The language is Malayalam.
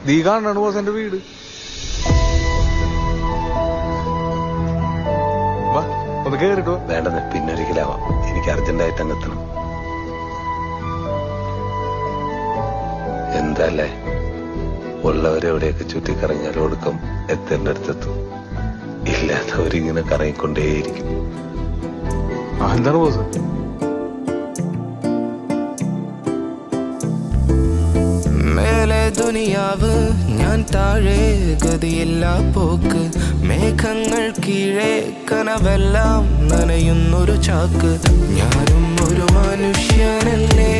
നീ കാണാണ് ബോസ് എന്റെ വീട്. വാ ഒന്ന് കേറിട്ടോ. വേണ്ടെന്ന് പിന്നൊരിക്കലാവാം. എനിക്ക് അർജന്റായിട്ട് അങ്ങെത്തണം. എന്താല്ലേ ഉള്ളവരെവിടെയൊക്കെ ചുറ്റിക്കറങ്ങിയാൽ ഒടുക്കം എത്തേണ്ട അടുത്തെത്തും. ഇല്ലാത്തവരിങ്ങനെ കറങ്ങിക്കൊണ്ടേയിരിക്കും. എന്താണ് ബോസ്? മേലെ ദുനിയാവ് ഞാൻ താഴെ ഗതിയില്ല പോക്ക്. മേഘങ്ങൾ കീഴേ കനവെല്ലാം നനയുന്നൊരു ചാക്ക്. ഞാനും ഒരു മനുഷ്യനല്ലേ.